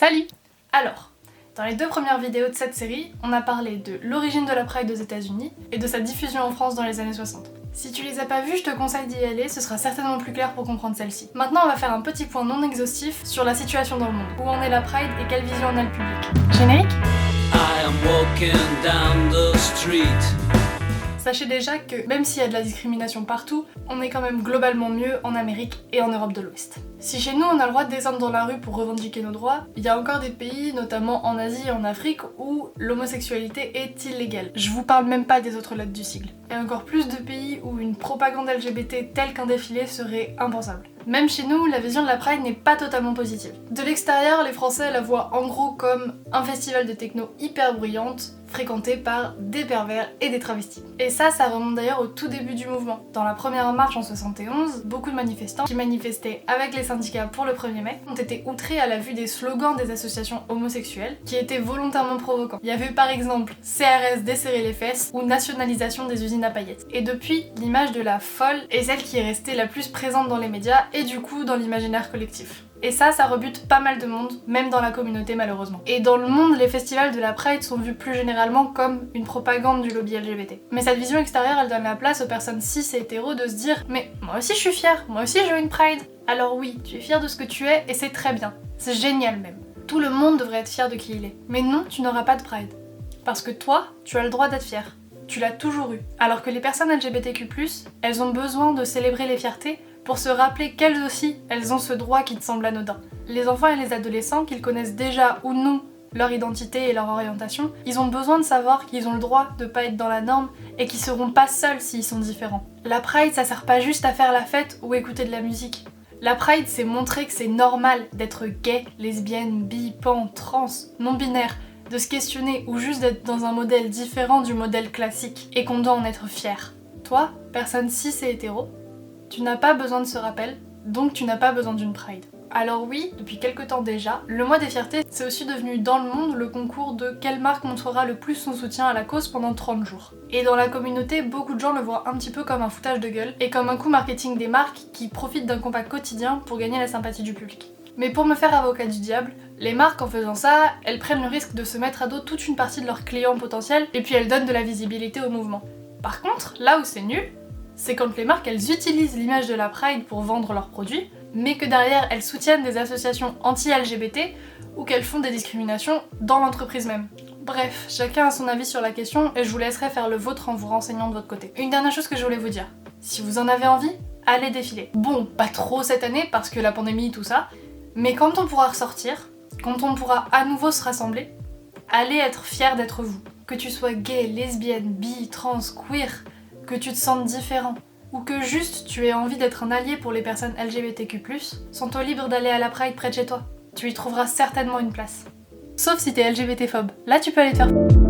Salut! Alors, dans les deux premières vidéos de cette série, on a parlé de l'origine de la Pride aux États-Unis et de sa diffusion en France dans les années 60. Si tu les as pas vues, je te conseille d'y aller, ce sera certainement plus clair pour comprendre celle-ci. Maintenant, on va faire un petit point non exhaustif sur la situation dans le monde. Où en est la Pride et quelle vision en a le public. Générique? I am walking down the street. Sachez déjà que même s'il y a de la discrimination partout, on est quand même globalement mieux en Amérique et en Europe de l'Ouest. Si chez nous on a le droit de descendre dans la rue pour revendiquer nos droits, il y a encore des pays, notamment en Asie et en Afrique, où l'homosexualité est illégale. Je vous parle même pas des autres lettres du sigle. Et encore plus de pays où une propagande LGBT telle qu'un défilé serait impensable. Même chez nous, la vision de la Pride n'est pas totalement positive. De l'extérieur, les Français la voient en gros comme un festival de techno hyper bruyante, fréquenté par des pervers et des travestis. Et ça remonte d'ailleurs au tout début du mouvement. Dans la première marche en 71, beaucoup de manifestants qui manifestaient avec les syndicats pour le 1er mai ont été outrés à la vue des slogans des associations homosexuelles qui étaient volontairement provocants. Il y avait par exemple CRS desserrer les fesses ou nationalisation des usines à paillettes. Et depuis, l'image de la folle est celle qui est restée la plus présente dans les médias et du coup dans l'imaginaire collectif. Et ça rebute pas mal de monde, même dans la communauté malheureusement. Et dans le monde, les festivals de la Pride sont vus plus généralement comme une propagande du lobby LGBT. Mais cette vision extérieure, elle donne la place aux personnes cis et hétéros de se dire « Mais moi aussi je suis fière, moi aussi je veux une Pride !» Alors oui, tu es fier de ce que tu es et c'est très bien, c'est génial même. Tout le monde devrait être fier de qui il est. Mais non, tu n'auras pas de Pride. Parce que toi, tu as le droit d'être fier. Tu l'as toujours eu. Alors que les personnes LGBTQ+, elles ont besoin de célébrer les fiertés pour se rappeler qu'elles aussi, elles ont ce droit qui te semble anodin. Les enfants et les adolescents, qu'ils connaissent déjà ou non leur identité et leur orientation, ils ont besoin de savoir qu'ils ont le droit de pas être dans la norme et qu'ils seront pas seuls s'ils sont différents. La Pride, ça sert pas juste à faire la fête ou écouter de la musique. La Pride, c'est montrer que c'est normal d'être gay, lesbienne, bi, pan, trans, non-binaire, de se questionner ou juste d'être dans un modèle différent du modèle classique et qu'on doit en être fier. Toi, personne cis et hétéro, tu n'as pas besoin de ce rappel, donc tu n'as pas besoin d'une Pride. Alors oui, depuis quelques temps déjà, le mois des fiertés, c'est aussi devenu dans le monde le concours de quelle marque montrera le plus son soutien à la cause pendant 30 jours. Et dans la communauté, beaucoup de gens le voient un petit peu comme un foutage de gueule et comme un coup marketing des marques qui profitent d'un combat quotidien pour gagner la sympathie du public. Mais pour me faire avocat du diable, les marques en faisant ça, elles prennent le risque de se mettre à dos toute une partie de leurs clients potentiels et puis elles donnent de la visibilité au mouvement. Par contre, là où c'est nul, c'est quand les marques elles utilisent l'image de la Pride pour vendre leurs produits, mais que derrière elles soutiennent des associations anti-LGBT ou qu'elles font des discriminations dans l'entreprise même. Bref, chacun a son avis sur la question et je vous laisserai faire le vôtre en vous renseignant de votre côté. Une dernière chose que je voulais vous dire, si vous en avez envie, allez défiler. Bon, pas trop cette année parce que la pandémie tout ça, mais quand on pourra ressortir, quand on pourra à nouveau se rassembler, allez être fiers d'être vous. Que tu sois gay, lesbienne, bi, trans, queer, que tu te sentes différent, ou que juste tu aies envie d'être un allié pour les personnes LGBTQ+, sens-toi libre d'aller à la Pride près de chez toi. Tu y trouveras certainement une place. Sauf si t'es LGBT-phobe. Là tu peux aller te faire...